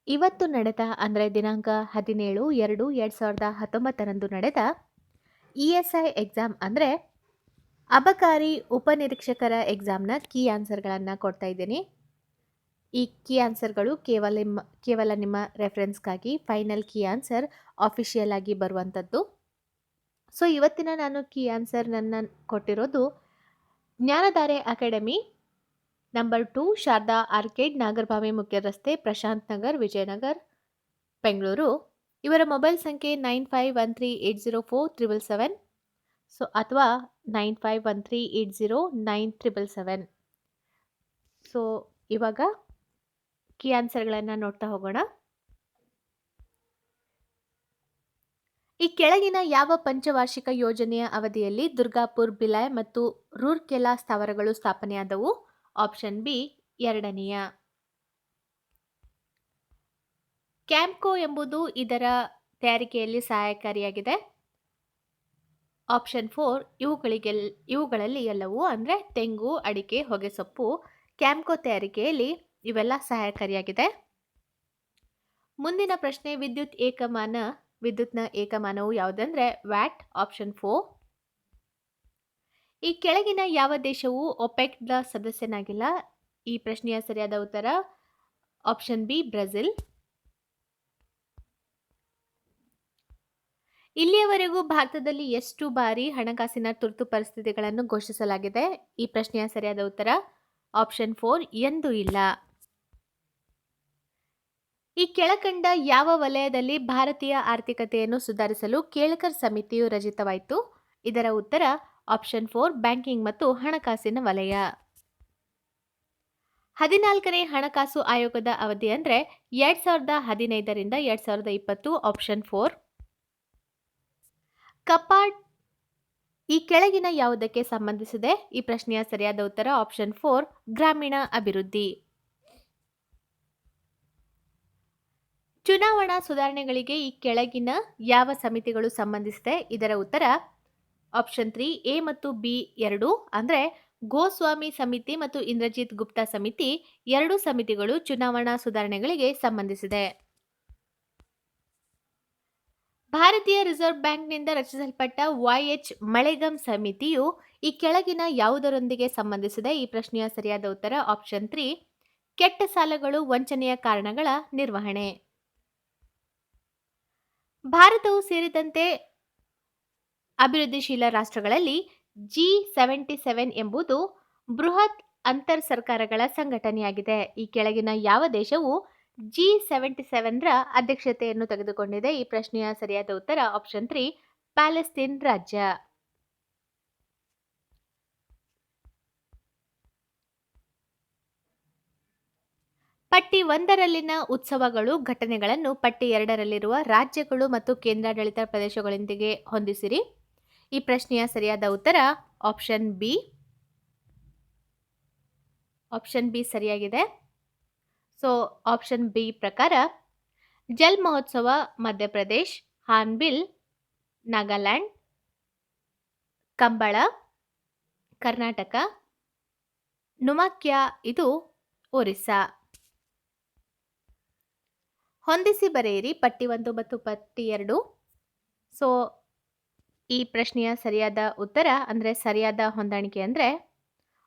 ಇವತ್ತು ನಡೆದ ಅಂದರೆ ದಿನಾಂಕ 17/2/2019 ನಡೆದ ಇ.ಎಸ್.ಐ ಎಕ್ಸಾಮ್ ಅಂದರೆ ಅಬಕಾರಿ ಉಪನಿರೀಕ್ಷಕರ ಎಕ್ಸಾಮ್ನ ಕೀ ಆನ್ಸರ್ಗಳನ್ನು ಕೊಡ್ತಾ ಇದ್ದೀನಿ. ಈ ಕೀ ಆನ್ಸರ್ಗಳು ಕೇವಲ ನಿಮ್ಮ ರೆಫರೆನ್ಸ್ಗಾಗಿ. ಫೈನಲ್ ಕೀ ಆನ್ಸರ್ ಆಫಿಷಿಯಲ್ ಆಗಿ ಬರುವಂಥದ್ದು. ಸೊ ಇವತ್ತಿನ ನಾನು ಕೀ ಆನ್ಸರ್ ಕೊಟ್ಟಿರೋದು Jnanadhare academy, number 2, Sharada arcade, Nagarbhavi ಮುಖ್ಯ ರಸ್ತೆ, ಪ್ರಶಾಂತ್ ನಗರ್, ವಿಜಯನಗರ್, ಬೆಂಗಳೂರು. ಇವರ ಮೊಬೈಲ್ ಸಂಖ್ಯೆ 9513804777 ಸೊ ಅಥವಾ 9513809777. ಸೊ ಇವಾಗ ಕೀ ಆನ್ಸರ್ಗಳನ್ನು ನೋಡ್ತಾ ಹೋಗೋಣ. ಈ ಕೆಳಗಿನ ಯಾವ ಪಂಚವಾರ್ಷಿಕ ಯೋಜನೆಯ ಅವಧಿಯಲ್ಲಿ ದುರ್ಗಾಪುರ್, ಬಿಲಾಯ್ ಮತ್ತು ರೂರ್ಕೆಲಾ ಸ್ಥಾವರಗಳು ಸ್ಥಾಪನೆಯಾದವು? ಆಪ್ಷನ್ ಬಿ ಎರಡನೆಯ. ಕ್ಯಾಂಪ್ಕೋ ಎಂಬುದು ಇದರ ತಯಾರಿಕೆಯಲ್ಲಿ ಸಹಾಯಕಾರಿಯಾಗಿದೆ. ಆಪ್ಷನ್ 4 ಇವುಗಳಲ್ಲಿ ಎಲ್ಲವೂ ಅಂದರೆ ತೆಂಗು, ಅಡಿಕೆ, ಹೊಗೆಸೊಪ್ಪು ಕ್ಯಾಂಪ್ಕೋ ತಯಾರಿಕೆಯಲ್ಲಿ ಇವೆಲ್ಲ ಸಹಾಯಕಾರಿಯಾಗಿದೆ. ಮುಂದಿನ ಪ್ರಶ್ನೆ, ವಿದ್ಯುತ್ನ ಏಕಮಾನವು ಯಾವುದಂದ್ರೆ ವ್ಯಾಟ್. ಆಪ್ಷನ್ 4. ಈ ಕೆಳಗಿನ ಯಾವ ದೇಶವು ಒಪೆಕ್ನ ಸದಸ್ಯನಾಗಿಲ್ಲ? ಈ ಪ್ರಶ್ನೆಯ ಸರಿಯಾದ ಉತ್ತರ ಆಪ್ಷನ್ ಬಿ ಬ್ರೆಜಿಲ್. ಇಲ್ಲಿಯವರೆಗೂ ಭಾರತದಲ್ಲಿ ಎಷ್ಟು ಬಾರಿ ಹಣಕಾಸಿನ ತುರ್ತು ಪರಿಸ್ಥಿತಿಗಳನ್ನು ಘೋಷಿಸಲಾಗಿದೆ? ಈ ಪ್ರಶ್ನೆಯ ಸರಿಯಾದ ಉತ್ತರ ಆಪ್ಷನ್ 4 ಎಂದೂ ಇಲ್ಲ. ಈ ಕೆಳಕಂಡ ಯಾವ ವಲಯದಲ್ಲಿ ಭಾರತೀಯ ಆರ್ಥಿಕತೆಯನ್ನು ಸುಧಾರಿಸಲು ಕೇಳ್ಕರ್ ಸಮಿತಿಯು ರಚಿತವಾಯಿತು? ಇದರ ಉತ್ತರ ಆಪ್ಷನ್ 4 ಬ್ಯಾಂಕಿಂಗ್ ಮತ್ತು ಹಣಕಾಸಿನ ವಲಯ. 14ನೇ ಹಣಕಾಸು ಆಯೋಗದ ಅವಧಿ ಅಂದರೆ 2015ರಿಂದ 2020. ಆಪ್ಷನ್ 4. ಕಪಾಟ್ ಈ ಕೆಳಗಿನ ಯಾವುದಕ್ಕೆ ಸಂಬಂಧಿಸಿದೆ? ಈ ಪ್ರಶ್ನೆಯ ಸರಿಯಾದ ಉತ್ತರ ಆಪ್ಷನ್ 4 ಗ್ರಾಮೀಣ ಅಭಿವೃದ್ಧಿ. ಚುನಾವಣಾ ಸುಧಾರಣೆಗಳಿಗೆ ಈ ಕೆಳಗಿನ ಯಾವ ಸಮಿತಿಗಳು ಸಂಬಂಧಿಸಿದೆ? ಇದರ ಉತ್ತರ ಆಪ್ಷನ್ 3 ಎ ಮತ್ತು ಬಿ ಎರಡು ಅಂದರೆ ಗೋಸ್ವಾಮಿ ಸಮಿತಿ ಮತ್ತು ಇಂದ್ರಜಿತ್ ಗುಪ್ತಾ ಸಮಿತಿ. ಎರಡು ಸಮಿತಿಗಳು ಚುನಾವಣಾ ಸುಧಾರಣೆಗಳಿಗೆ ಸಂಬಂಧಿಸಿದೆ. ಭಾರತೀಯ ರಿಸರ್ವ್ ಬ್ಯಾಂಕ್ನಿಂದ ರಚಿಸಲ್ಪಟ್ಟ YH ಮಳೆಗಮ್ ಸಮಿತಿಯು ಈ ಕೆಳಗಿನ ಯಾವುದರೊಂದಿಗೆ ಸಂಬಂಧಿಸಿದೆ? ಈ ಪ್ರಶ್ನೆಯ ಸರಿಯಾದ ಉತ್ತರ ಆಪ್ಷನ್ 3 ಕೆಟ್ಟ ಸಾಲಗಳು, ವಂಚನೆಯ ಕಾರಣಗಳ ನಿರ್ವಹಣೆ. ಭಾರತವು ಸೇರಿದಂತೆ ಅಭಿವೃದ್ಧಿಶೀಲ ರಾಷ್ಟ್ರಗಳಲ್ಲಿ G77 ಎಂಬುದು ಬೃಹತ್ ಅಂತರ್ ಸರ್ಕಾರಗಳ ಸಂಘಟನೆಯಾಗಿದೆ. ಈ ಕೆಳಗಿನ ಯಾವ ದೇಶವು G77ರ ಅಧ್ಯಕ್ಷತೆಯನ್ನು ತೆಗೆದುಕೊಂಡಿದೆ? ಈ ಪ್ರಶ್ನೆಯ ಸರಿಯಾದ ಉತ್ತರ ಆಪ್ಷನ್ 3 ಪ್ಯಾಲೆಸ್ತೈನ್ ರಾಜ್ಯ. ಪಟ್ಟಿ 1ರಲ್ಲಿನ ಉತ್ಸವಗಳು, ಘಟನೆಗಳನ್ನು ಪಟ್ಟಿ 2ರಲ್ಲಿರುವ ರಾಜ್ಯಗಳು ಮತ್ತು ಕೇಂದ್ರಾಡಳಿತ ಪ್ರದೇಶಗಳೊಂದಿಗೆ ಹೊಂದಿಸಿರಿ. ಈ ಪ್ರಶ್ನೆಯ ಸರಿಯಾದ ಉತ್ತರ ಆಪ್ಷನ್ ಬಿ. ಆಪ್ಷನ್ ಬಿ ಸರಿಯಾಗಿದೆ. ಸೊ ಆಪ್ಷನ್ ಬಿ ಪ್ರಕಾರ ಜಲ್ ಮಹೋತ್ಸವ ಮಧ್ಯಪ್ರದೇಶ್, ಹಾರ್ನ್ಬಿಲ್ ನಾಗಾಲ್ಯಾಂಡ್, ಕಂಬಳ ಕರ್ನಾಟಕ, ನುಮಾಕ್ಯಾ ಇದು ಒರಿಸ್ಸಾ. ಹೊಂದಿಸಿ ಬರೆಯಿರಿ ಪಟ್ಟಿ 1 ಮತ್ತು ಪಟ್ಟಿ 2. ಸೊ ಈ ಪ್ರಶ್ನೆಯ ಸರಿಯಾದ ಉತ್ತರ ಅಂದರೆ ಸರಿಯಾದ ಹೊಂದಾಣಿಕೆ ಅಂದರೆ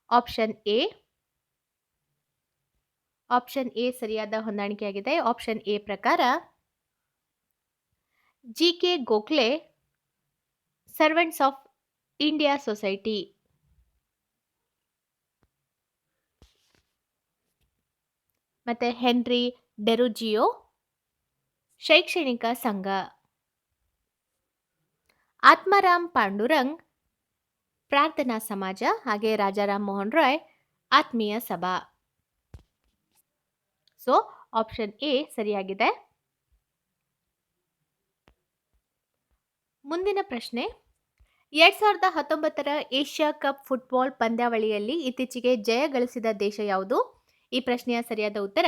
ಆಪ್ಷನ್ ಎ. ಆಪ್ಷನ್ ಎ ಸರಿಯಾದ ಹೊಂದಾಣಿಕೆಯಾಗಿದೆ. ಆಪ್ಷನ್ ಎ ಪ್ರಕಾರ GK Gokhale servants of India society ಮತ್ತೆ ಹೆನ್ರಿ ಡೆರುಜಿಯೋ ಶೈಕ್ಷಣಿಕ ಸಂಘ, ಆತ್ಮಾರಾಮ್ ಪಾಂಡುರಂಗ್ ಪ್ರಾರ್ಥನಾ ಸಮಾಜ, ಹಾಗೆ ರಾಜಾರಾಮ್ ಮೋಹನ್ ರಾಯ್ ಆತ್ಮೀಯ ಸಭಾ. ಸೊ ಆಪ್ಷನ್ ಎ ಸರಿಯಾಗಿದೆ. ಮುಂದಿನ ಪ್ರಶ್ನೆ, 2019ರ ಏಷ್ಯಾ ಕಪ್ ಫುಟ್ಬಾಲ್ ಪಂದ್ಯಾವಳಿಯಲ್ಲಿ ಇತ್ತೀಚೆಗೆ ಜಯ ಗಳಿಸಿದ ದೇಶ ಯಾವುದು? ಈ ಪ್ರಶ್ನೆಯ ಸರಿಯಾದ ಉತ್ತರ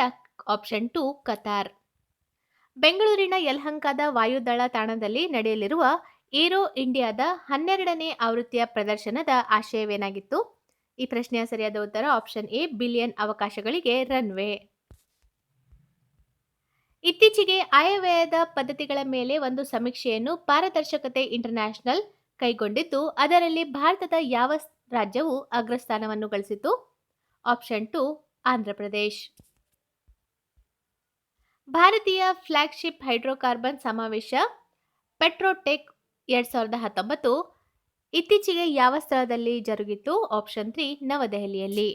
ಆಪ್ಷನ್ 2 ಕತಾರ್. ಬೆಂಗಳೂರಿನ ಯಲಹಂಕದ ವಾಯುದಳ ತಾಣದಲ್ಲಿ ನಡೆಯಲಿರುವ ಏರೋ ಇಂಡಿಯಾದ 12ನೇ ಆವೃತ್ತಿಯ ಪ್ರದರ್ಶನದ ಆಶಯವೇನಾಗಿತ್ತು? ಈ ಪ್ರಶ್ನೆಯ ಸರಿಯಾದ ಉತ್ತರ ಆಪ್ಷನ್ ಎ ಬಿಲಿಯನ್ ಅವಕಾಶಗಳಿಗೆ ರನ್ವೇ. ಇತ್ತೀಚೆಗೆ ಆಯವ್ಯಯದ ಪದ್ಧತಿಗಳ ಮೇಲೆ ಒಂದು ಸಮೀಕ್ಷೆಯನ್ನು ಪಾರದರ್ಶಕತೆ ಇಂಟರ್ನ್ಯಾಷನಲ್ ಕೈಗೊಂಡಿದ್ದು, ಅದರಲ್ಲಿ ಭಾರತದ ಯಾವ ರಾಜ್ಯವು ಅಗ್ರಸ್ಥಾನವನ್ನು ಗಳಿಸಿತು? ಆಪ್ಷನ್ 2 ಆಂಧ್ರಪ್ರದೇಶ್. ಭಾರತೀಯ ಫ್ಲಾಗ್ಶಿಪ್ ಹೈಡ್ರೋಕಾರ್ಬನ್ ಸಮಾವೇಶ ಪೆಟ್ರೋಟೆಕ್ 2019 ಇತ್ತೀಚೆಗೆ ಯಾವ ಸ್ಥಳದಲ್ಲಿ ಜರುಗಿತು? ಆಪ್ಷನ್ 3 ನವದೆಹಲಿಯಲ್ಲಿ.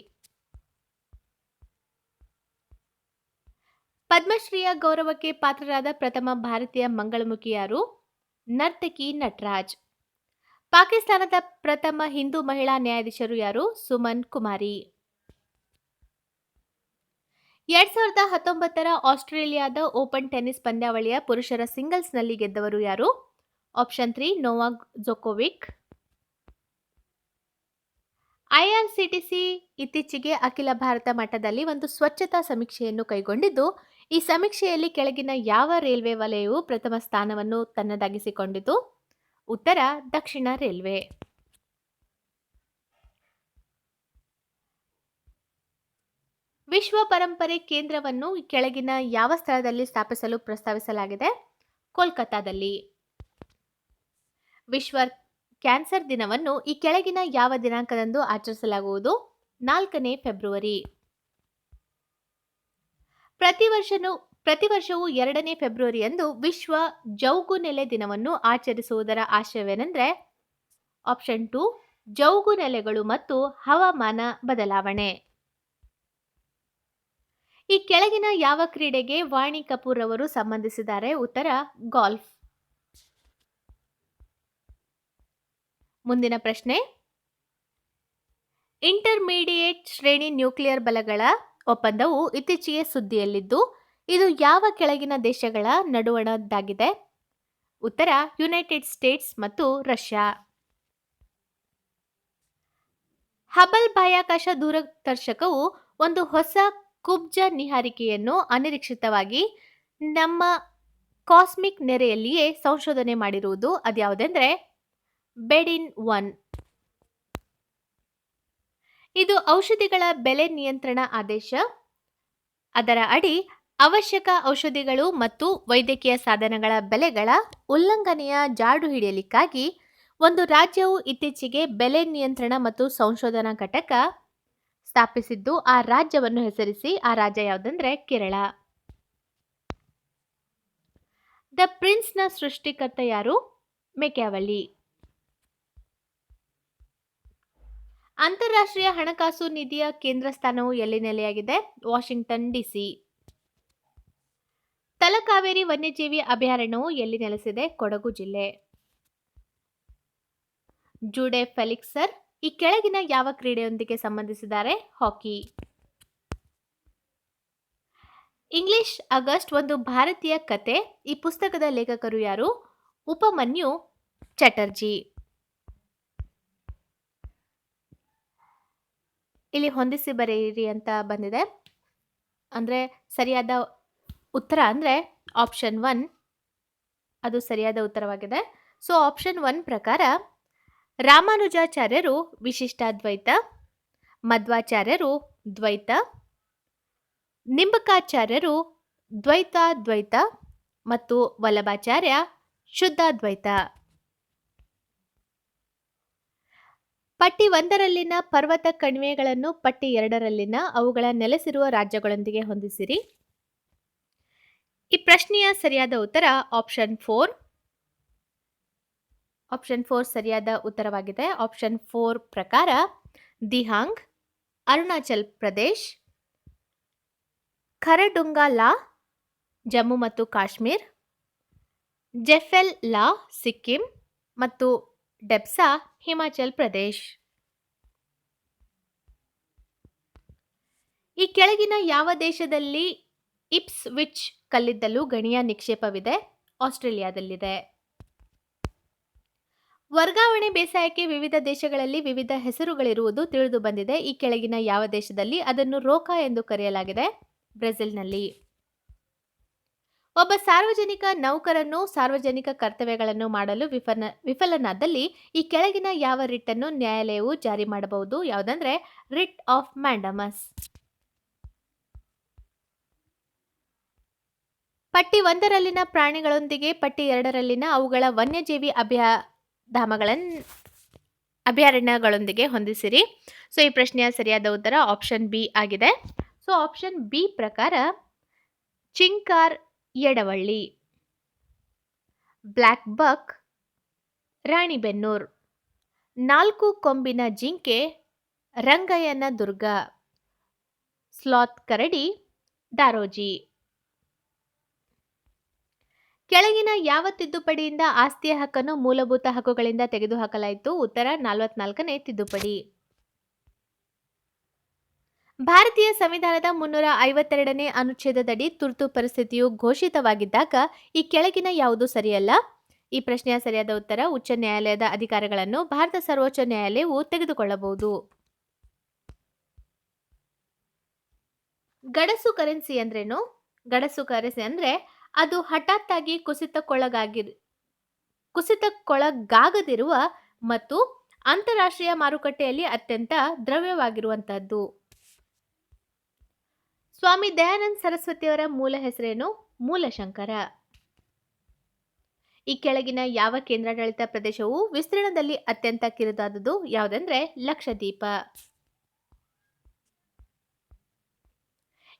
ಪದ್ಮಶ್ರೀಯ ಗೌರವಕ್ಕೆ ಪಾತ್ರರಾದ ಪ್ರಥಮ ಭಾರತೀಯ ಮಂಗಳಮುಖಿ ಯಾರು? ನರ್ತಕಿ ನಟರಾಜ್. ಪಾಕಿಸ್ತಾನದ ಪ್ರಥಮ ಹಿಂದೂ ಮಹಿಳಾ ನ್ಯಾಯಾಧೀಶರು ಯಾರು? ಸುಮನ್ ಕುಮಾರಿ. 2019 ಆಸ್ಟ್ರೇಲಿಯಾದ ಓಪನ್ ಟೆನ್ನಿಸ್ ಪಂದ್ಯಾವಳಿಯ ಪುರುಷರ ಸಿಂಗಲ್ಸ್ನಲ್ಲಿ ಗೆದ್ದವರು ಯಾರು? Option 3 Novak Djokovic. ಐಆರ್ಸಿಟಿಸಿ ಇತ್ತೀಚೆಗೆ ಅಖಿಲ ಭಾರತ ಮಟ್ಟದಲ್ಲಿ ಒಂದು ಸ್ವಚ್ಛತಾ ಸಮೀಕ್ಷೆಯನ್ನು ಕೈಗೊಂಡಿದ್ದು, ಈ ಸಮೀಕ್ಷೆಯಲ್ಲಿ ಕೆಳಗಿನ ಯಾವ ರೈಲ್ವೆ ವಲಯವು ಪ್ರಥಮ ಸ್ಥಾನವನ್ನು ತನ್ನದಾಗಿಸಿಕೊಂಡಿತು? ಉತ್ತರ ದಕ್ಷಿಣ ರೈಲ್ವೆ. ವಿಶ್ವ ಪರಂಪರೆ ಕೇಂದ್ರವನ್ನು ಕೆಳಗಿನ ಯಾವ ಸ್ಥಳದಲ್ಲಿ ಸ್ಥಾಪಿಸಲು ಪ್ರಸ್ತಾವಿಸಲಾಗಿದೆ? ಕೋಲ್ಕತ್ತಾದಲ್ಲಿ. ವಿಶ್ವ ಕ್ಯಾನ್ಸರ್ ದಿನವನ್ನು ಈ ಕೆಳಗಿನ ಯಾವ ದಿನಾಂಕದಂದು ಆಚರಿಸಲಾಗುವುದು? 4ನೇ ಫೆಬ್ರವರಿ. ಪ್ರತಿ ವರ್ಷವೂ 2ನೇ ಫೆಬ್ರವರಿಯಂದು ವಿಶ್ವ ಜೌಗು ನೆಲೆ ದಿನವನ್ನು ಆಚರಿಸುವುದರ ಆಶಯವೇನೆಂದರೆ? ಆಪ್ಷನ್ 2 ಜೌಗು ನೆಲೆಗಳು ಮತ್ತು ಹವಾಮಾನ ಬದಲಾವಣೆ. ಈ ಕೆಳಗಿನ ಯಾವ ಕ್ರೀಡೆಗೆ ವಾಣಿ ಕಪೂರ್ ಅವರು ಸಂಬಂಧಿಸಿದ್ದಾರೆ? ಉತ್ತರ ಗಾಲ್ಫ್. ಮುಂದಿನ ಪ್ರಶ್ನೆ, ಇಂಟರ್ಮೀಡಿಯೇಟ್ ಶ್ರೇಣಿ ನ್ಯೂಕ್ಲಿಯರ್ ಬಲಗಳ ಒಪ್ಪಂದವು ಇತ್ತೀಚೆಗೆ ಸುದ್ದಿಯಲ್ಲಿದ್ದು, ಇದು ಯಾವ ಕೆಳಗಿನ ದೇಶಗಳ ನಡುವಣದ್ದಾಗಿದೆ? ಉತ್ತರ ಯುನೈಟೆಡ್ ಸ್ಟೇಟ್ಸ್ ಮತ್ತು ರಷ್ಯಾ. ಹಬಲ್ ಬಾಹ್ಯಾಕಾಶ ದೂರದರ್ಶಕವು ಒಂದು ಹೊಸ ಕುಬ್ಜ ನಿಹಾರಿಕೆಯನ್ನು ಅನಿರೀಕ್ಷಿತವಾಗಿ ನಮ್ಮ ಕಾಸ್ಮಿಕ್ ನೆರೆಯಲ್ಲಿಯೇ ಸಂಶೋಧನೆ ಮಾಡಿರುವುದು. ಅದ್ಯಾವುದೆಂದರೆ ಬೆಡಿನ್ 1. ಇದು ಔಷಧಿಗಳ ಬೆಲೆ ನಿಯಂತ್ರಣ ಆದೇಶ. ಅದರ ಅಡಿ ಅವಶ್ಯಕ ಔಷಧಿಗಳು ಮತ್ತು ವೈದ್ಯಕೀಯ ಸಾಧನಗಳ ಬೆಲೆಗಳ ಉಲ್ಲಂಘನೆಯ ಜಾಡು ಹಿಡಿಯಲಿಕ್ಕಾಗಿ ಒಂದು ರಾಜ್ಯವು ಇತ್ತೀಚೆಗೆ ಬೆಲೆ ನಿಯಂತ್ರಣ ಮತ್ತು ಸಂಶೋಧನಾ ಘಟಕ ಸ್ಥಾಪಿಸಿದ್ದು, ಆ ರಾಜ್ಯವನ್ನು ಹೆಸರಿಸಿ. ಆ ರಾಜ್ಯ ಯಾವುದಂದ್ರೆ ಕೇರಳ. ದ ಪ್ರಿನ್ಸ್ನ ಸೃಷ್ಟಿಕರ್ತ ಯಾರು? ಮೆಕ್ಯಾವಲಿ. ಅಂತಾರಾಷ್ಟ್ರೀಯ ಹಣಕಾಸು ನಿಧಿಯ ಕೇಂದ್ರ ಸ್ಥಾನವು ಎಲ್ಲಿ ನೆಲೆಯಾಗಿದೆ? Washington DC. ತಲಕಾವೇರಿ ವನ್ಯಜೀವಿ ಅಭಯಾರಣ್ಯವು ಎಲ್ಲಿ ನೆಲೆಸಿದೆ? ಕೊಡಗು ಜಿಲ್ಲೆ. ಜೂಡೆ ಫೆಲಿಕ್ಸರ್ ಈ ಕೆಳಗಿನ ಯಾವ ಕ್ರೀಡೆಯೊಂದಿಗೆ ಸಂಬಂಧಿಸಿದ್ದಾರೆ? ಹಾಕಿ. ಇಂಗ್ಲಿಷ್ ಆಗಸ್ಟ್ ಒಂದು ಭಾರತೀಯ ಕತೆ. ಈ ಪುಸ್ತಕದ ಲೇಖಕರು ಯಾರು? ಉಪಮನ್ಯು ಚಟರ್ಜಿ. ಇಲ್ಲಿ ಹೊಂದಿಸಿ ಬರೆಯಿರಿ ಅಂತ ಬಂದಿದೆ. ಅಂದರೆ ಸರಿಯಾದ ಉತ್ತರ ಅಂದರೆ ಆಪ್ಷನ್ 1 ಅದು ಸರಿಯಾದ ಉತ್ತರವಾಗಿದೆ. ಸೊ ಆಪ್ಷನ್ 1 ಪ್ರಕಾರ ರಾಮಾನುಜಾಚಾರ್ಯರು ವಿಶಿಷ್ಟಾದ್ವೈತ, ಮಧ್ವಾಚಾರ್ಯರು ದ್ವೈತ, ನಿಂಬಕಾಚಾರ್ಯರು ದ್ವೈತಾದ್ವೈತ ಮತ್ತು ವಲ್ಲಭಾಚಾರ್ಯ ಶುದ್ಧಾದ್ವೈತ. ಪಟ್ಟಿ 1ರಲ್ಲಿನ ಪರ್ವತ ಕಣಿವೆಗಳನ್ನು ಪಟ್ಟಿ 2ರಲ್ಲಿನ ಅವುಗಳ ನೆಲೆಸಿರುವ ರಾಜ್ಯಗಳೊಂದಿಗೆ ಹೊಂದಿಸಿರಿ. ಈ ಪ್ರಶ್ನೆಯ ಸರಿಯಾದ ಉತ್ತರ ಆಪ್ಷನ್ 4. ಆಪ್ಷನ್ 4 ಸರಿಯಾದ ಉತ್ತರವಾಗಿದೆ. ಆಪ್ಷನ್ 4 ಪ್ರಕಾರ ದಿಹಾಂಗ್, ಅರುಣಾಚಲ್ ಪ್ರದೇಶ್, ಖರಡುಂಗಾ ಲಾ ಜಮ್ಮು ಮತ್ತು ಕಾಶ್ಮೀರ್, ಜೆಫೆಲ್ ಲಾ ಸಿಕ್ಕಿಂ ಮತ್ತು ಡೆಪ್ಸಾ ಹಿಮಾಚಲ್ ಪ್ರದೇಶ್. ಈ ಕೆಳಗಿನ ಯಾವ ದೇಶದಲ್ಲಿ ಇಪ್ಸ್ವಿಚ್ ಕಲ್ಲಿದ್ದಲು ಗಣಿಯ ನಿಕ್ಷೇಪವಿದೆ? ಆಸ್ಟ್ರೇಲಿಯಾದಲ್ಲಿದೆ. ವರ್ಗಾವಣೆ ಬೇಸಾಯಕ್ಕೆ ವಿವಿಧ ದೇಶಗಳಲ್ಲಿ ವಿವಿಧ ಹೆಸರುಗಳಿರುವುದು ತಿಳಿದು ಬಂದಿದೆ. ಈ ಕೆಳಗಿನ ಯಾವ ದೇಶದಲ್ಲಿ ಅದನ್ನು ರೋಕಾ ಎಂದು ಕರೆಯಲಾಗಿದೆ? ಬ್ರೆಜಿಲ್ನಲ್ಲಿ. ಒಬ್ಬ ಸಾರ್ವಜನಿಕ ನೌಕರನು ಸಾರ್ವಜನಿಕ ಕರ್ತವ್ಯಗಳನ್ನು ಮಾಡಲು ವಿಫಲನಾದಲ್ಲಿ ಈ ಕೆಳಗಿನ ಯಾವ ರಿಟ್ ಅನ್ನು ನ್ಯಾಯಾಲಯವು ಜಾರಿ ಮಾಡಬಹುದು? ಯಾವುದಂದ್ರೆ ರಿಟ್ ಆಫ್ ಮ್ಯಾಂಡಮಸ್. ಪಟ್ಟಿ 1ರಲ್ಲಿನ ಪ್ರಾಣಿಗಳೊಂದಿಗೆ ಪಟ್ಟಿ 2ರಲ್ಲಿನ ಅವುಗಳ ವನ್ಯಜೀವಿ ಅಭಯಾರಣ್ಯಗಳೊಂದಿಗೆ ಹೊಂದಿಸಿರಿ. ಸೊ ಈ ಪ್ರಶ್ನೆಯ ಸರಿಯಾದ ಉತ್ತರ ಆಪ್ಷನ್ ಬಿ ಆಗಿದೆ. ಸೊ ಆಪ್ಷನ್ ಬಿ ಪ್ರಕಾರ ಚಿಂಕಾರ್ ಎಡವಳ್ಳಿ, ಬ್ಲ್ಯಾಕ್ ಬಕ್ ರಾಣಿಬೆನ್ನೂರ್, 4 ಕೊಂಬಿನ ಜಿಂಕೆ ರಂಗಯ್ಯನ ದುರ್ಗ, ಸ್ಲಾತ್ ಕರಡಿ ದಾರೋಜಿ. ಕೆಳಗಿನ ಯಾವ ತಿದ್ದುಪಡಿಯಿಂದ ಆಸ್ತಿಯ ಹಕ್ಕನ್ನು ಮೂಲಭೂತ ಹಕ್ಕುಗಳಿಂದ ತೆಗೆದುಹಾಕಲಾಯಿತು? ಉತ್ತರ 44ನೇ ತಿದ್ದುಪಡಿ. ಭಾರತೀಯ ಸಂವಿಧಾನದ 352ನೇ ಅನುಚ್ಛೇದದಡಿ ತುರ್ತು ಪರಿಸ್ಥಿತಿಯು ಘೋಷಿತವಾಗಿದ್ದಾಗ ಈ ಕೆಳಗಿನ ಯಾವುದು ಸರಿಯಲ್ಲ? ಈ ಪ್ರಶ್ನೆಯ ಸರಿಯಾದ ಉತ್ತರ ಉಚ್ಚ ನ್ಯಾಯಾಲಯದ ಅಧಿಕಾರಗಳನ್ನು ಭಾರತ ಸರ್ವೋಚ್ಚ ನ್ಯಾಯಾಲಯವು ತೆಗೆದುಕೊಳ್ಳಬಹುದು. ಗಡಸು ಕರೆನ್ಸಿ ಅಂದ್ರೇನು? ಗಡಸು ಕರೆನ್ಸಿ ಅಂದ್ರೆ ಅದು ಹಠಾತ್ತಾಗಿ ಕುಸಿತಕ್ಕೊಳಗಾಗದಿರುವ ಮತ್ತು ಅಂತಾರಾಷ್ಟ್ರೀಯ ಮಾರುಕಟ್ಟೆಯಲ್ಲಿ ಅತ್ಯಂತ ದ್ರವ್ಯವಾಗಿರುವಂತಹದ್ದು. ಸ್ವಾಮಿ ದಯಾನಂದ ಸರಸ್ವತಿಯವರ ಮೂಲ ಹೆಸರೇನು? ಮೂಲಶಂಕರ. ಈ ಕೆಳಗಿನ ಯಾವ ಕೇಂದ್ರಾಡಳಿತ ಪ್ರದೇಶವು ವಿಸ್ತೀರ್ಣದಲ್ಲಿ ಅತ್ಯಂತ ಕಿರಿದಾದುದು? ಯಾವುದಂದ್ರೆ ಲಕ್ಷದ್ವೀಪ.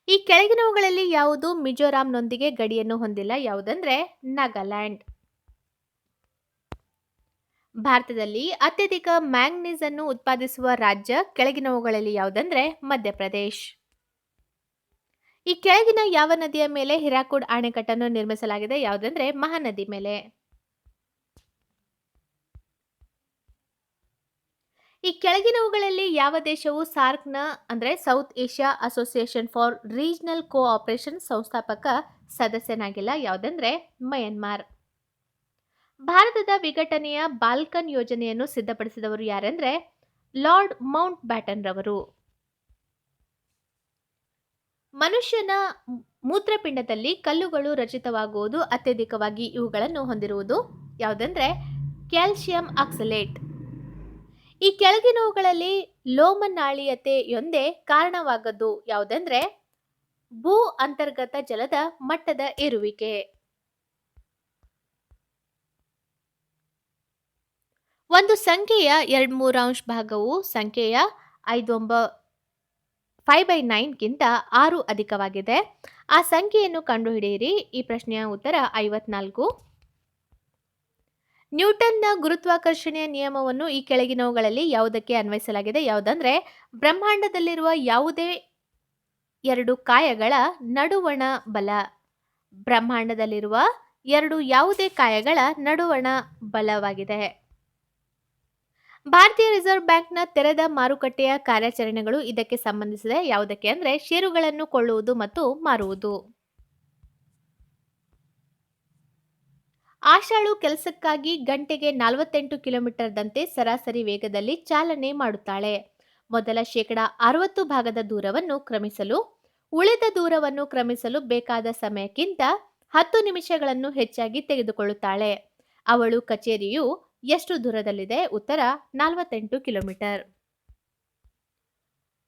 ಈ ಕೆಳಗಿನವುಗಳಲ್ಲಿ ಯಾವುದು ಮಿಜೋರಾಂನೊಂದಿಗೆ ಗಡಿಯನ್ನು ಹೊಂದಿಲ್ಲ? ಯಾವುದಂದ್ರೆ ನಾಗಾಲ್ಯಾಂಡ್. ಭಾರತದಲ್ಲಿ ಅತ್ಯಧಿಕ ಮ್ಯಾಂಗನೀಸ್ ಅನ್ನು ಉತ್ಪಾದಿಸುವ ರಾಜ್ಯ ಕೆಳಗಿನವುಗಳಲ್ಲಿ ಯಾವುದಂದ್ರೆ ಮಧ್ಯಪ್ರದೇಶ್. ಈ ಕೆಳಗಿನ ಯಾವ ನದಿಯ ಮೇಲೆ ಹಿರಾಕುಡ್ ಅಣೆಕಟ್ಟನ್ನು ನಿರ್ಮಿಸಲಾಗಿದೆ? ಯಾವುದಂದ್ರೆ ಮಹಾನದಿ ಮೇಲೆ. ಈ ಕೆಳಗಿನವುಗಳಲ್ಲಿ ಯಾವ ದೇಶವು ಸಾರ್ಕ್ನ ಅಂದ್ರೆ south Asia association for regional cooperation ಸಂಸ್ಥಾಪಕ ಸದಸ್ಯನಾಗಿಲ್ಲ? ಯಾವುದಂದ್ರೆ ಮಯನ್ಮಾರ್. ಭಾರತದ ವಿಘಟನೆಯ ಬಾಲ್ಕನ್ ಯೋಜನೆಯನ್ನು ಸಿದ್ಧಪಡಿಸಿದವರು ಯಾರೆಂದ್ರೆ ಲಾರ್ಡ್ ಮೌಂಟ್ ಬ್ಯಾಟನ್ ರವರು. ಮನುಷ್ಯನ ಮೂತ್ರಪಿಂಡದಲ್ಲಿ ಕಲ್ಲುಗಳು ರಚಿತವಾಗುವುದು ಅತ್ಯಧಿಕವಾಗಿ ಇವುಗಳನ್ನು ಹೊಂದಿರುವುದು? ಯಾವುದಂದ್ರೆ ಕ್ಯಾಲ್ಸಿಯಂ ಆಕ್ಸಲೇಟ್. ಈ ಕೆಳಗಿನವುಗಳಲ್ಲಿ ಲೋಮನಾಳೀಯತೆಯೊಂದೇ ಕಾರಣವಾಗದ್ದು ಯಾವುದಂದ್ರೆ ಭೂ ಅಂತರ್ಗತ ಜಲದ ಮಟ್ಟದ ಏರುವಿಕೆ. ಒಂದು ಸಂಖ್ಯೆಯ 2/3 ಭಾಗವು ಸಂಖ್ಯೆಯ 5/9ಗಿಂತ 6 ಅಧಿಕವಾಗಿದೆ. ಆ ಸಂಖ್ಯೆಯನ್ನು ಕಂಡುಹಿಡಿಯಿರಿ. ಈ ಪ್ರಶ್ನೆಯ ಉತ್ತರ 54. ನ್ಯೂಟನ್ನ ಗುರುತ್ವಾಕರ್ಷಣೆಯ ನಿಯಮವನ್ನು ಈ ಕೆಳಗಿನವುಗಳಲ್ಲಿ ಯಾವುದಕ್ಕೆ ಅನ್ವಯಿಸಲಾಗಿದೆ? ಯಾವುದಂದ್ರೆ ಬ್ರಹ್ಮಾಂಡದಲ್ಲಿರುವ ಯಾವುದೇ 2 ಕಾಯಗಳ ನಡುವಣ ಬಲ. ಬ್ರಹ್ಮಾಂಡದಲ್ಲಿರುವ 2 ಯಾವುದೇ ಕಾಯಗಳ ನಡುವಣ ಬಲವಾಗಿದೆ. ಭಾರತೀಯ ರಿಸರ್ವ್ ಬ್ಯಾಂಕ್ನ ತೆರೆದ ಮಾರುಕಟ್ಟೆಯ ಕಾರ್ಯಾಚರಣೆಗಳು ಇದಕ್ಕೆ ಸಂಬಂಧಿಸಿದೆ. ಯಾವುದಕ್ಕೆ ಅಂದ್ರೆ ಷೇರುಗಳನ್ನು ಕೊಳ್ಳುವುದು ಮತ್ತು ಮಾರುವುದು. ಆಶಾಳು ಕೆಲಸಕ್ಕಾಗಿ ಗಂಟೆಗೆ 48 ಕಿಲೋಮೀಟರ್ದಂತೆ ಸರಾಸರಿ ವೇಗದಲ್ಲಿ ಚಾಲನೆ ಮಾಡುತ್ತಾಳೆ. ಮೊದಲ 60% ಭಾಗದ ದೂರವನ್ನು ಕ್ರಮಿಸಲು, ಉಳಿದ ದೂರವನ್ನು ಕ್ರಮಿಸಲು ಬೇಕಾದ ಸಮಯಕ್ಕಿಂತ 10 ನಿಮಿಷಗಳನ್ನು ಹೆಚ್ಚಾಗಿ ತೆಗೆದುಕೊಳ್ಳುತ್ತಾಳೆ. ಅವಳು ಕಚೇರಿಯು ಎಷ್ಟು ದೂರದಲ್ಲಿದೆ? ಉತ್ತರ 48 ಕಿಲೋಮೀಟರ್.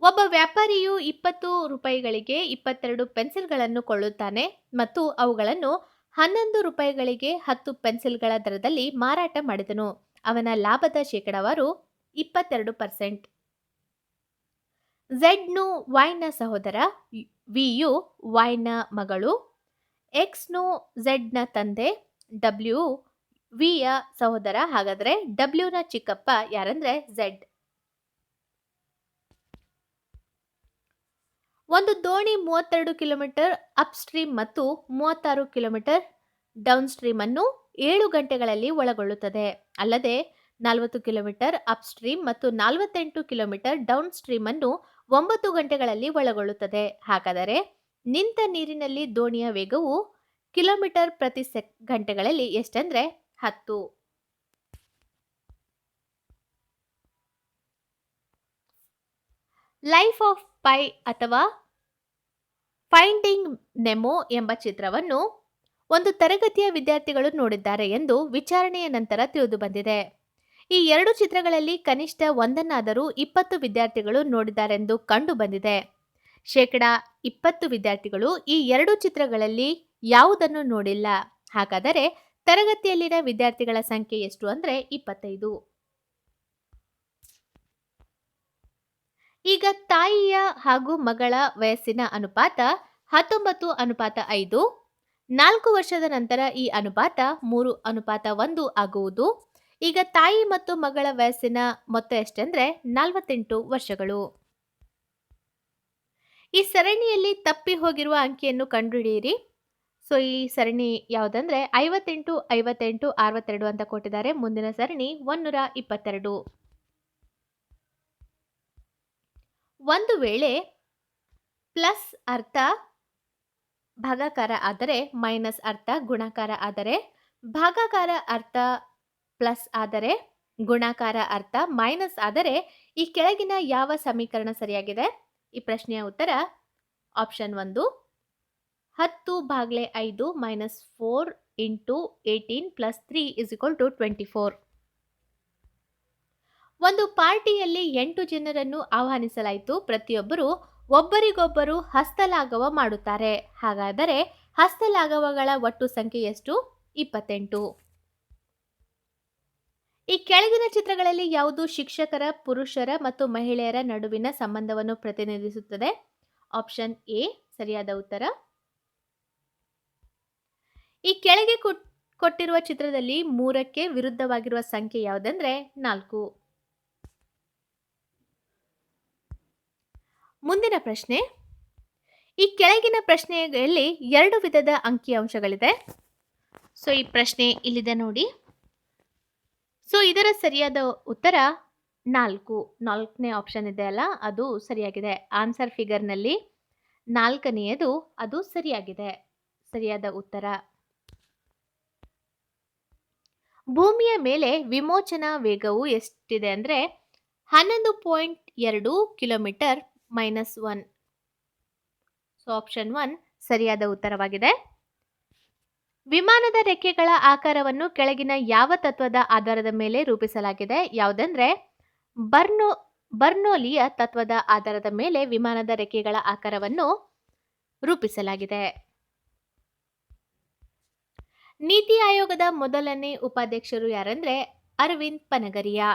ಒಬ್ಬ ವ್ಯಾಪಾರಿಯು 20 ರೂಪಾಯಿಗಳಿಗೆ 22 ಪೆನ್ಸಿಲ್ಗಳನ್ನು ಕೊಳ್ಳುತ್ತಾನೆ ಮತ್ತು ಅವುಗಳನ್ನು 11 ರೂಪಾಯಿಗಳಿಗೆ 10 ಪೆನ್ಸಿಲ್ಗಳ ದರದಲ್ಲಿ ಮಾರಾಟ ಮಾಡಿದನು. ಅವನ ಲಾಭದ ಶೇಕಡಾವಾರು 22%. ಝೆಡ್ನು ವೈನ ಸಹೋದರ, ವಿಯು ವೈನ ಮಗಳು, ಎಕ್ಸ್ನು ಝೆಡ್ನ ತಂದೆ, ಡಬ್ಲ್ಯೂ ವಿಯ ಸಹೋದರ. ಹಾಗಾದ್ರೆ ಡಬ್ಲ್ಯೂನ ಚಿಕ್ಕಪ್ಪ ಯಾರಂದ್ರೆ ಝೆಡ್. ಒಂದು ದೋಣಿ 32 ಕಿಲೋಮೀಟರ್ ಅಪ್ ಸ್ಟ್ರೀಮ್ ಮತ್ತು 36 ಕಿಲೋಮೀಟರ್ ಡೌನ್ ಸ್ಟ್ರೀಮ್ ಅನ್ನು 7 ಗಂಟೆಗಳಲ್ಲಿ ಒಳಗೊಳ್ಳುತ್ತದೆ. ಅಲ್ಲದೆ 40 ಕಿಲೋಮೀಟರ್ ಅಪ್ ಸ್ಟ್ರೀಮ್ ಮತ್ತು 48 ಕಿಲೋಮೀಟರ್ ಡೌನ್ ಸ್ಟ್ರೀಮ್ ಅನ್ನು 9 ಗಂಟೆಗಳಲ್ಲಿ ಒಳಗೊಳ್ಳುತ್ತದೆ. ಹಾಗಾದರೆ ನಿಂತ ನೀರಿನಲ್ಲಿ ದೋಣಿಯ ವೇಗವು ಕಿಲೋಮೀಟರ್ ಪ್ರತಿ ಗಂಟೆಗಳಲ್ಲಿ ಎಷ್ಟಂದ್ರೆ 10. ಲೈಫ್ ಆಫ್ ಪೈ ಅಥವಾ ಫೈಂಡಿಂಗ್ ನೆಮೋ ಎಂಬ ಚಿತ್ರವನ್ನು ಒಂದು ತರಗತಿಯ ವಿದ್ಯಾರ್ಥಿಗಳು ನೋಡಿದ್ದಾರೆ ಎಂದು ವಿಚಾರಣೆಯ ನಂತರ ತಿಳಿದು ಬಂದಿದೆ. ಈ 2 ಚಿತ್ರಗಳಲ್ಲಿ ಕನಿಷ್ಠ ಒಂದನ್ನಾದರೂ 20 ವಿದ್ಯಾರ್ಥಿಗಳು ನೋಡಿದ್ದಾರೆಂದು ಕಂಡು ಬಂದಿದೆ. 20% ವಿದ್ಯಾರ್ಥಿಗಳು ಈ 2 ಚಿತ್ರಗಳಲ್ಲಿ ಯಾವುದನ್ನು ನೋಡಿಲ್ಲ. ಹಾಗಾದರೆ ತರಗತಿಯಲ್ಲಿನ ವಿದ್ಯಾರ್ಥಿಗಳ ಸಂಖ್ಯೆ ಎಷ್ಟು ಅಂದ್ರೆ 25. ಈಗ ತಾಯಿಯ ಹಾಗೂ ಮಗಳ ವಯಸ್ಸಿನ ಅನುಪಾತ 19:5. 4 ವರ್ಷದ ನಂತರ ಈ ಅನುಪಾತ 3:1 ಆಗುವುದು. ಈಗ ತಾಯಿ ಮತ್ತು ಮಗಳ ವಯಸ್ಸಿನ ಮೊತ್ತ ಎಷ್ಟೆಂದ್ರೆ 48 ವರ್ಷಗಳು. ಈ ಸರಣಿಯಲ್ಲಿ ತಪ್ಪಿ ಹೋಗಿರುವ ಅಂಕಿಯನ್ನು ಕಂಡುಹಿಡಿಯಿರಿ. ಸೊ ಈ ಸರಣಿ ಯಾವುದಂದ್ರೆ 58, 58, 62 ಅಂತ ಕೊಟ್ಟಿದ್ದಾರೆ. ಮುಂದಿನ ಸರಣಿ 122. ಒಂದು ವೇಳೆ ಪ್ಲಸ್ ಅರ್ಥ ಭಾಗಾಕಾರ ಆದರೆ, ಮೈನಸ್ ಅರ್ಥ ಗುಣಾಕಾರ ಆದರೆ, ಭಾಗಾಕಾರ ಅರ್ಥ ಪ್ಲಸ್ ಆದರೆ, ಗುಣಾಕಾರ ಅರ್ಥ ಮೈನಸ್ ಆದರೆ ಈ ಕೆಳಗಿನ ಯಾವ ಸಮೀಕರಣ ಸರಿಯಾಗಿದೆ? ಈ ಪ್ರಶ್ನೆಯ ಉತ್ತರ ಆಪ್ಷನ್ 1. 10/5 - 4 × 18 + 3 = 24. ಒಂದು ಪಾರ್ಟಿಯಲ್ಲಿ 8 ಜನರನ್ನು ಆಹ್ವಾನಿಸಲಾಯಿತು. ಪ್ರತಿಯೊಬ್ಬರು ಒಬ್ಬರಿಗೊಬ್ಬರು ಹಸ್ತಲಾಘವ ಮಾಡುತ್ತಾರೆ. ಹಾಗಾದರೆ ಹಸ್ತಲಾಘವಗಳ ಒಟ್ಟು ಸಂಖ್ಯೆ ಎಷ್ಟು? 28. ಈ ಕೆಳಗಿನ ಚಿತ್ರಗಳಲ್ಲಿ ಯಾವುದು ಶಿಕ್ಷಕರ ಪುರುಷರ ಮತ್ತು ಮಹಿಳೆಯರ ನಡುವಿನ ಸಂಬಂಧವನ್ನು ಪ್ರತಿನಿಧಿಸುತ್ತದೆ? ಆಪ್ಷನ್ ಎ ಸರಿಯಾದ ಉತ್ತರ. ಈ ಕೆಳಗೆ ಕೊಟ್ಟಿರುವ ಚಿತ್ರದಲ್ಲಿ 3ಕ್ಕೆ ವಿರುದ್ಧವಾಗಿರುವ ಸಂಖ್ಯೆ ಯಾವುದಂದ್ರೆ 4. ಮುಂದಿನ ಪ್ರಶ್ನೆ. ಈ ಕೆಳಗಿನ ಪ್ರಶ್ನೆಯಲ್ಲಿ 2 ವಿಧದ ಅಂಕಿಅಂಶಗಳಿದೆ. ಸೊ ಈ ಪ್ರಶ್ನೆ ಇಲ್ಲಿದೆ ನೋಡಿ. ಸೊ ಇದರ ಸರಿಯಾದ ಉತ್ತರ 4. 4ನೇ ಆಪ್ಷನ್ ಇದೆ ಅಲ್ಲ, ಅದು ಸರಿಯಾಗಿದೆ. ಆನ್ಸರ್ ಫಿಗರ್ನಲ್ಲಿ 4ನೇಯದು ಅದು ಸರಿಯಾಗಿದೆ. ಸರಿಯಾದ ಉತ್ತರ. ಭೂಮಿಯ ಮೇಲೆ ವಿಮೋಚನಾ ವೇಗವು ಎಷ್ಟಿದೆ ಅಂದ್ರೆ 11.2 ಕಿಲೋಮೀಟರ್ -1. ಸೊ ಆಪ್ಷನ್ 1 ಸರಿಯಾದ ಉತ್ತರವಾಗಿದೆ. ವಿಮಾನದ ರೆಕ್ಕೆಗಳ ಆಕಾರವನ್ನು ಕೆಳಗಿನ ಯಾವ ತತ್ವದ ಆಧಾರದ ಮೇಲೆ ರೂಪಿಸಲಾಗಿದೆ? ಯಾವುದಂದ್ರೆ ಬರ್ನೋಲಿಯ ತತ್ವದ ಆಧಾರದ ಮೇಲೆ ವಿಮಾನದ ರೆಕ್ಕೆಗಳ ಆಕಾರವನ್ನು ರೂಪಿಸಲಾಗಿದೆ. ನೀತಿ ಆಯೋಗದ ಮೊದಲನೇ ಉಪಾಧ್ಯಕ್ಷರು ಯಾರಂದ್ರೆ ಅರವಿಂದ್ ಪನಗರಿಯಾ.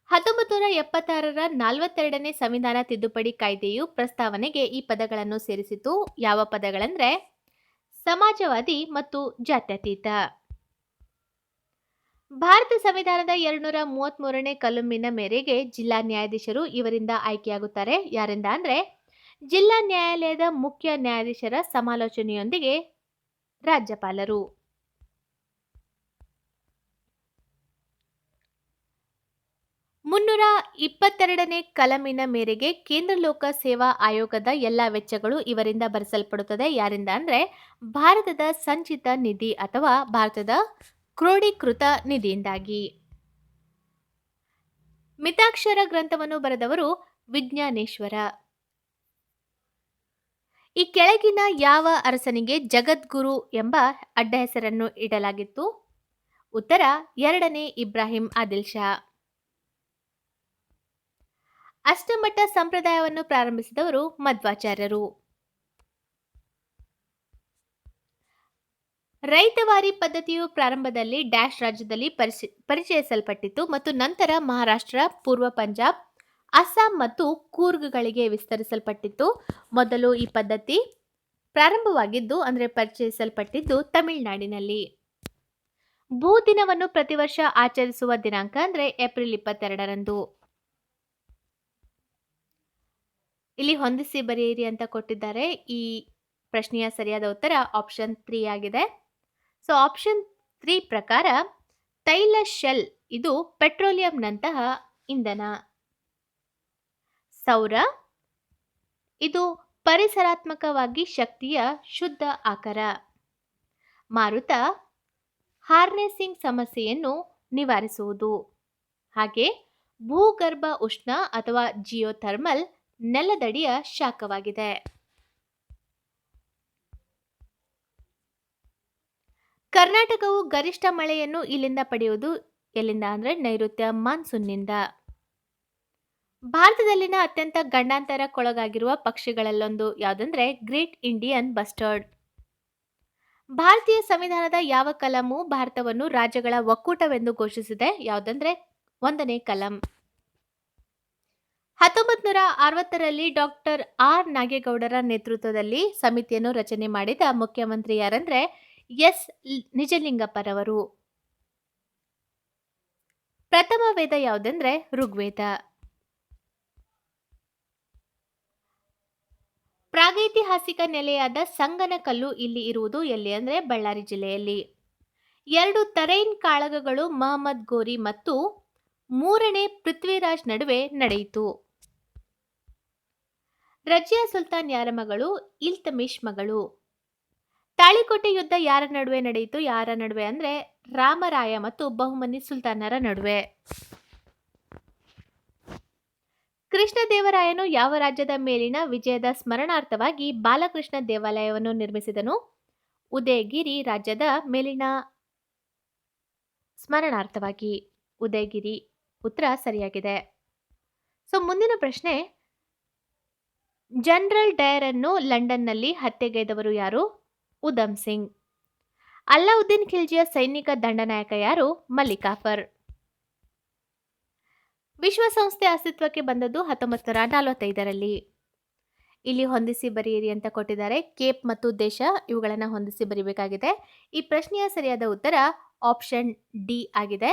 1976ರ 42ನೇ ಸಂವಿಧಾನ ತಿದ್ದುಪಡಿ ಕಾಯ್ದೆಯು ಪ್ರಸ್ತಾವನೆಗೆ ಈ ಪದಗಳನ್ನು ಸೇರಿಸಿತು. ಯಾವ ಪದಗಳಂದ್ರೆ ಸಮಾಜವಾದಿ ಮತ್ತು ಜಾತ್ಯತೀತ. ಭಾರತ ಸಂವಿಧಾನದ 233ನೇ ಕಲಮಿನ ಮೇರೆಗೆ ಜಿಲ್ಲಾ ನ್ಯಾಯಾಧೀಶರು ಇವರಿಂದ ಆಯ್ಕೆಯಾಗುತ್ತಾರೆ. ಯಾರಿಂದ ಅಂದ್ರೆ ಜಿಲ್ಲಾ ನ್ಯಾಯಾಲಯದ ಮುಖ್ಯ ನ್ಯಾಯಾಧೀಶರ ಸಮಾಲೋಚನೆಯೊಂದಿಗೆ ರಾಜ್ಯಪಾಲರು. ಮುನ್ನೂರ 22ನೇ ಕಲಮಿನ ಮೇರೆಗೆ ಕೇಂದ್ರ ಲೋಕ ಸೇವಾ ಆಯೋಗದ ಎಲ್ಲ ವೆಚ್ಚಗಳು ಇವರಿಂದ ಭರಿಸಲ್ಪಡುತ್ತದೆ. ಯಾರಿಂದ ಅಂದ್ರೆ ಭಾರತದ ಸಂಚಿತ ನಿಧಿ ಅಥವಾ ಭಾರತದ ಕ್ರೋಢೀಕೃತ ನಿಧಿಯಿಂದಾಗಿ. ಮಿತಾಕ್ಷರ ಗ್ರಂಥವನ್ನು ಬರೆದವರು ವಿಜ್ಞಾನೇಶ್ವರ. ಈ ಕೆಳಗಿನ ಯಾವ ಅರಸನಿಗೆ ಜಗದ್ಗುರು ಎಂಬ ಅಡ್ಡ ಹೆಸರನ್ನು ಇಡಲಾಗಿತ್ತು? ಉತ್ತರ 2ನೇ ಇಬ್ರಾಹಿಂ ಆದಿಲ್ ಶಾ. ಅಷ್ಟಮಠ ಸಂಪ್ರದಾಯವನ್ನು ಪ್ರಾರಂಭಿಸಿದವರು ಮಧ್ವಾಚಾರ್ಯರು. ರೈತವಾರಿ ಪದ್ಧತಿಯು ಪ್ರಾರಂಭದಲ್ಲಿ ಡ್ಯಾಶ್ ರಾಜ್ಯದಲ್ಲಿ ಪರಿಚಯಿಸಲ್ಪಟ್ಟಿತು ಮತ್ತು ನಂತರ ಮಹಾರಾಷ್ಟ್ರ, ಪೂರ್ವ ಪಂಜಾಬ್, ಅಸ್ಸಾಂ ಮತ್ತು ಕೂರ್ಗ್ಗಳಿಗೆ ವಿಸ್ತರಿಸಲ್ಪಟ್ಟಿತು. ಮೊದಲು ಈ ಪದ್ಧತಿ ಪ್ರಾರಂಭವಾಗಿದ್ದು ಅಂದರೆ ಪರಿಚಯಿಸಲ್ಪಟ್ಟಿದ್ದು ತಮಿಳುನಾಡಿನಲ್ಲಿ. ಭೂ ದಿನವನ್ನು ಪ್ರತಿ ವರ್ಷ ಆಚರಿಸುವ ದಿನಾಂಕ ಅಂದ್ರೆ ಏಪ್ರಿಲ್ 22ರಂದು. ಇಲ್ಲಿ ಹೊಂದಿಸಿ ಬರೆಯಿರಿ ಅಂತ ಕೊಟ್ಟಿದ್ದಾರೆ. ಈ ಪ್ರಶ್ನೆಯ ಸರಿಯಾದ ಉತ್ತರ ಆಪ್ಷನ್ 3 ಆಗಿದೆ. ಸೊ ಆಪ್ಷನ್ 3 ಪ್ರಕಾರ ತೈಲ ಶೆಲ್ ಇದು ಪೆಟ್ರೋಲಿಯಂನಂತಹ ಇಂಧನ. ಸೌರ ಇದು ಪರಿಸರಾತ್ಮಕವಾಗಿ ಶಕ್ತಿಯ ಶುದ್ಧ ಆಕಾರ. ಮಾರುತ ಹಾರ್ನೆಸಿಂಗ್ ಸಮಸ್ಯೆಯನ್ನು ನಿವಾರಿಸುವುದು. ಹಾಗೆ ಭೂಗರ್ಭ ಉಷ್ಣ ಅಥವಾ ಜಿಯೋಥರ್ಮಲ್ ನೆಲದಡಿಯ ಶಾಖವಾಗಿದೆ. ಕರ್ನಾಟಕವು ಗರಿಷ್ಠ ಮಳೆಯನ್ನು ಇಲ್ಲಿಂದ ಪಡೆಯುವುದು ಎಲ್ಲಿಂದ ಅಂದ್ರೆ ನೈಋತ್ಯ ಮಾನ್ಸೂನ್ನಿಂದ. ಭಾರತದಲ್ಲಿನ ಅತ್ಯಂತ ಗಂಡಾಂತರಕ್ಕೊಳಗಾಗಿರುವ ಪಕ್ಷಿಗಳಲ್ಲೊಂದು ಯಾವುದಂದ್ರೆ ಗ್ರೇಟ್ ಇಂಡಿಯನ್ ಬಸ್ಟರ್ಡ್. ಭಾರತೀಯ ಸಂವಿಧಾನದ ಯಾವ ಕಲಮು ಭಾರತವನ್ನು ರಾಜ್ಯಗಳ ಒಕ್ಕೂಟವೆಂದು ಘೋಷಿಸಿದೆ? ಯಾವುದಂದ್ರೆ 1ನೇ ಕಲಂ. 1960ರಲ್ಲಿ ಡಾಕ್ಟರ್ ಆರ್ ನಾಗೇಗೌಡರ ನೇತೃತ್ವದಲ್ಲಿ ಸಮಿತಿಯನ್ನು ರಚನೆ ಮಾಡಿದ ಮುಖ್ಯಮಂತ್ರಿ ಯಾರಂದ್ರೆ ಎಸ್ ನಿಜಲಿಂಗಪ್ಪರವರು. ಪ್ರಥಮ ವೇದ ಯಾವುದಂದ್ರೆ ಋಗ್ವೇದ. ಪ್ರಾಗೈತಿಹಾಸಿಕ ನೆಲೆಯಾದ ಸಂಗನಕಲ್ಲು ಇಲ್ಲಿ ಇರುವುದು ಎಲ್ಲಿ ಅಂದ್ರೆ ಬಳ್ಳಾರಿ ಜಿಲ್ಲೆಯಲ್ಲಿ. 2 ತರೈನ್ ಕಾಳಗಗಳು ಮಹಮ್ಮದ್ ಗೋರಿ ಮತ್ತು 3ನೇ ಪೃಥ್ವಿರಾಜ್ ನಡುವೆ ನಡೆಯಿತು. ರಜಿಯಾ ಸುಲ್ತಾನ್ ಯಾರ ಮಗಳು? ಇಲ್ತಮಿಶ್ ಮಗಳು. ತಾಳಿಕೋಟೆ ಯುದ್ಧ ಯಾರ ನಡುವೆ ನಡೆಯಿತು? ಯಾರ ನಡುವೆ ಅಂದ್ರೆ ರಾಮರಾಯ ಮತ್ತು ಬಹುಮನಿ ಸುಲ್ತಾನರ ನಡುವೆ. ಕೃಷ್ಣದೇವರಾಯನು ಯಾವ ರಾಜ್ಯದ ಮೇಲಿನ ವಿಜಯದ ಸ್ಮರಣಾರ್ಥವಾಗಿ ಬಾಲಕೃಷ್ಣ ದೇವಾಲಯವನ್ನು ನಿರ್ಮಿಸಿದನು? ಉದಯಗಿರಿ ರಾಜ್ಯದ ಮೇಲಿನ ಸ್ಮರಣಾರ್ಥವಾಗಿ. ಉದಯಗಿರಿ ಉತ್ತರ ಸರಿಯಾಗಿದೆ. ಸೊ ಮುಂದಿನ ಪ್ರಶ್ನೆ, ಜನರಲ್ ಡಯರ್ ಅನ್ನು ಲಂಡನ್ನಲ್ಲಿ ಹತ್ಯೆಗೈದವರು ಯಾರು? ಉಧಮ್ ಸಿಂಗ್. ಅಲ್ಲಾವುದ್ದೀನ್ ಖಿಲ್ಜಿಯ ಸೈನಿಕ ದಂಡನಾಯಕ ಯಾರು? ಮಲ್ಲಿಕಾಫರ್. ವಿಶ್ವಸಂಸ್ಥೆ ಅಸ್ತಿತ್ವಕ್ಕೆ ಬಂದದ್ದು 1945ರಲ್ಲಿ. ಇಲ್ಲಿ ಹೊಂದಿಸಿ ಬರೆಯಿರಿ ಅಂತ ಕೊಟ್ಟಿದ್ದಾರೆ. ಕೇಪ್ ಮತ್ತು ದೇಶ ಇವುಗಳನ್ನು ಹೊಂದಿಸಿ ಬರೀಬೇಕಾಗಿದೆ. ಈ ಪ್ರಶ್ನೆಯ ಸರಿಯಾದ ಉತ್ತರ ಆಪ್ಷನ್ ಡಿ ಆಗಿದೆ.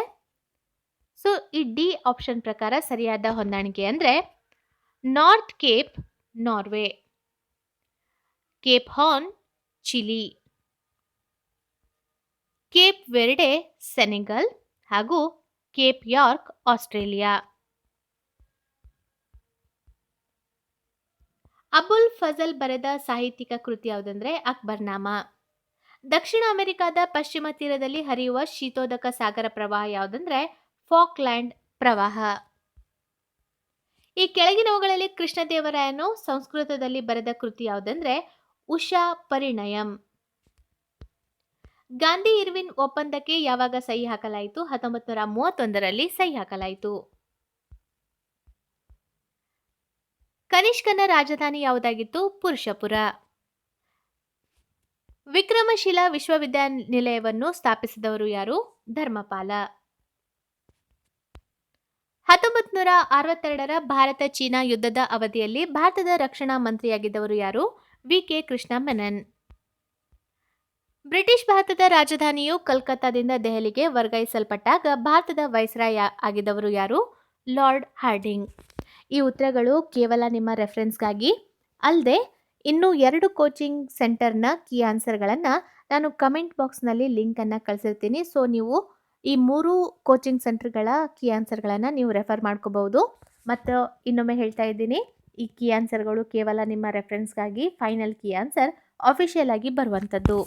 ಸೊ ಈ ಡಿ ಆಪ್ಷನ್ ಪ್ರಕಾರ ಸರಿಯಾದ ಹೊಂದಾಣಿಕೆ ಅಂದ್ರೆ North Cape Norway, Cape Horn Chile, Cape Verde Senegal ಹಾಗೂ Cape York Australia. Abul Fazal ಬರೆದ ಸಾಹಿತ್ಯಿಕ ಕೃತಿ ಯಾವುದಂದ್ರೆ ಅಕ್ಬರ್ನಾಮ. ದಕ್ಷಿಣ ಅಮೆರಿಕಾದ ಪಶ್ಚಿಮ ತೀರದಲ್ಲಿ ಹರಿಯುವ ಶೀತೋದಕ ಸಾಗರ ಪ್ರವಾಹ ಯಾವುದಂದ್ರೆ ಫಾಕ್ಲ್ಯಾಂಡ್ ಪ್ರವಾಹ. ಈ ಕೆಳಗಿನವುಗಳಲ್ಲಿ ಕೃಷ್ಣದೇವರಾಯನು ಸಂಸ್ಕೃತದಲ್ಲಿ ಬರೆದ ಕೃತಿ ಯಾವುದಂದ್ರೆ ಉಷಾ ಪರಿಣಯಂ. ಗಾಂಧಿ ಇರ್ವಿನ್ ಒಪ್ಪಂದಕ್ಕೆ ಯಾವಾಗ ಸಹಿ ಹಾಕಲಾಯಿತು? 1931ರಲ್ಲಿ ಸಹಿ ಹಾಕಲಾಯಿತು. ಕನಿಷ್ಕನ ರಾಜಧಾನಿ ಯಾವುದಾಗಿತ್ತು? ಪುರುಷಪುರ. ವಿಕ್ರಮಶಿಲಾ ವಿಶ್ವವಿದ್ಯಾನಿಲಯವನ್ನು ಸ್ಥಾಪಿಸಿದವರು ಯಾರು? ಧರ್ಮಪಾಲ. 1962ರ ಭಾರತ ಚೀನಾ ಯುದ್ಧದ ಅವಧಿಯಲ್ಲಿ ಭಾರತದ ರಕ್ಷಣಾ ಮಂತ್ರಿಯಾಗಿದ್ದವರು ಯಾರು? ವಿ.ಕೆ. ಕೃಷ್ಣ ಮೆನನ್. ಬ್ರಿಟಿಷ್ ಭಾರತದ ರಾಜಧಾನಿಯು ಕಲ್ಕತ್ತಾದಿಂದ ದೆಹಲಿಗೆ ವರ್ಗಾಯಿಸಲ್ಪಟ್ಟಾಗ ಭಾರತದ ವೈಸ್ರಾಯ್ ಆಗಿದ್ದವರು ಯಾರು? Lord hoarding. ಈ ಉತ್ತರಗಳು ಕೇವಲ ನಿಮ್ಮ ರೆಫರೆನ್ಸ್ಗಾಗಿ ಅಲ್ಲದೆ ಇನ್ನೂ 2 ಕೋಚಿಂಗ್ ಸೆಂಟರ್ನ ಕೀ ಆನ್ಸರ್ಗಳನ್ನು ನಾನು ಕಮೆಂಟ್ ಬಾಕ್ಸ್ನಲ್ಲಿ ಲಿಂಕನ್ನು ಕಳಿಸಿರ್ತೀನಿ. ಸೊ ನೀವು ಈ 3 ಕೋಚಿಂಗ್ ಸೆಂಟರ್ಗಳ ಕೀ ಆನ್ಸರ್ಗಳನ್ನು ನೀವು ರೆಫರ್ ಮಾಡ್ಕೋಬಹುದು. ಮತ್ತು ಇನ್ನೊಮ್ಮೆ ಹೇಳ್ತಾ ಇದ್ದೀನಿ, ಈ ಕೀ ಆನ್ಸರ್ಗಳು ಕೇವಲ ನಿಮ್ಮ ರೆಫರೆನ್ಸ್ಗಾಗಿ, ಫೈನಲ್ ಕೀ ಆನ್ಸರ್ ಅಫಿಷಿಯಲ್ ಆಗಿ ಬರುವಂಥದ್ದು.